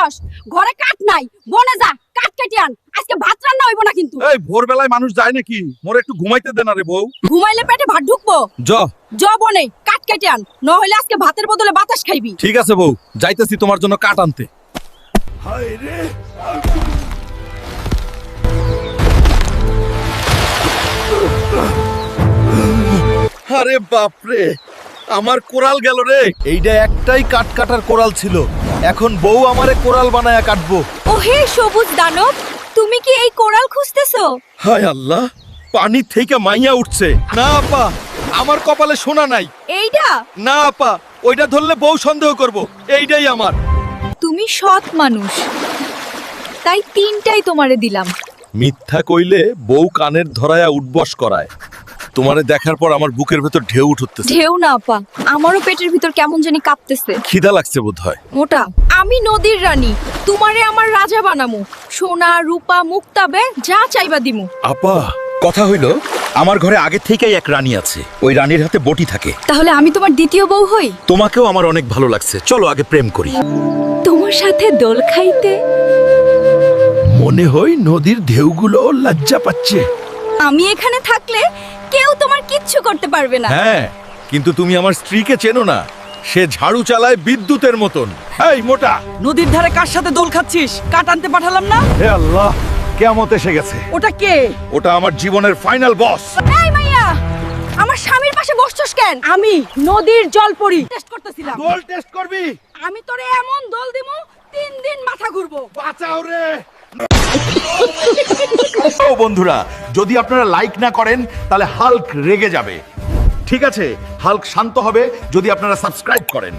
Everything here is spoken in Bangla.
আসছস? ঘরে কাঠ নাই, বনে যা, কাঠ কেটে আন। আজকে ভাত রান্না হইব না কিন্তু। এই ভোরবেলায় মানুষ যায় নাকি? মোরে একটু ঘুমাইতে দে না রে বউ। ঘুমাইলে পেটে ভাত ঢুকবো? জ বনে কাঠ কেটে আন, নহলে আজকে ভাতের বদলে বাতাস খাইবি। ঠিক আছে বউ, যাইতেছি তোমার জন্য কাঠ আনতে। হায় রে, আরে বাপরে, আমার কোরাল গেল রে। এইটা একটাই কাঠ কাটার কোরাল ছিল, এখন বউ আমারে কোরাল বানায়া কাটবো। ওহে সবুজ দানব, তুমি কি এই কোরাল খুঁজতেছো? হায় আল্লাহ, পানি থেকে মাইয়া উঠছে। না আপা, আমার কপালে সোনা নাই। এইটা? না আপা, ওইটা ধরলে বউ সন্দেহ করব। এইটাই আমার। তুমি সৎ মানুষ, তাই তিনটাই তোমারে দিলাম। মিথ্যা কইলে বউ কানের ধরায়া উঠবস করায়। তোমারে দেখার পর আমার বুকের ভেতর ঢেউ উঠতেছে। ঢেউ না আপা, আমারও পেটের ভিতর কেমন জানি কাঁপতেছে। খিদা লাগছে বোধহয়। মোটা, আমি নদীর রানী, তোমারে আমার রাজা বানামু। সোনা রূপা মুক্তাবে যা চাইবা দিমু। আপা, কথা হইল আমার ঘরে আগে থেকেই এক রানী আছে, ওই রানীর হাতে বটি থাকে। তাহলে আমি তোমার দ্বিতীয় বউ হই? তোমাকেও আমার অনেক ভালো লাগছে, চলো আগে প্রেম করি। তোমার সাথে দোল খাইতে। মনে হয় নদীর ঢেউগুলো লজ্জা পাচ্ছে। আমি এখানে থাকলে কেউ তোমার কিচ্ছু করতে পারবে না। হ্যাঁ, কিন্তু তুমি আমার স্ত্রীকে চেনো না, সে ঝাড়ু চালায় বিদ্যুতের মতন। এই মোটা, নদীর ধারে কার সাথে দোল খাচ্ছিস? কাট আনতে পাঠালাম না? হে আল্লাহ, কিয়ামত এসে গেছে। ওটা কে? ওটা আমার জীবনের ফাইনাল বস। এই মাইয়া, আমার স্বামীর পাশে বসছস কেন? আমি নদীর জলপরি টেস্ট করতেছিলাম। দোল টেস্ট করবি? আমি তোরে এমন দোল দিমু 3 দিন মাথা ঘুরবো। বাঁচাও রে। ও বন্ধুরা, যদি আপনারা লাইক না করেন তাহলে হাল্ক রেগে যাবে। ঠিক আছে, হাল্ক শান্ত হবে যদি আপনারা সাবস্ক্রাইব করেন।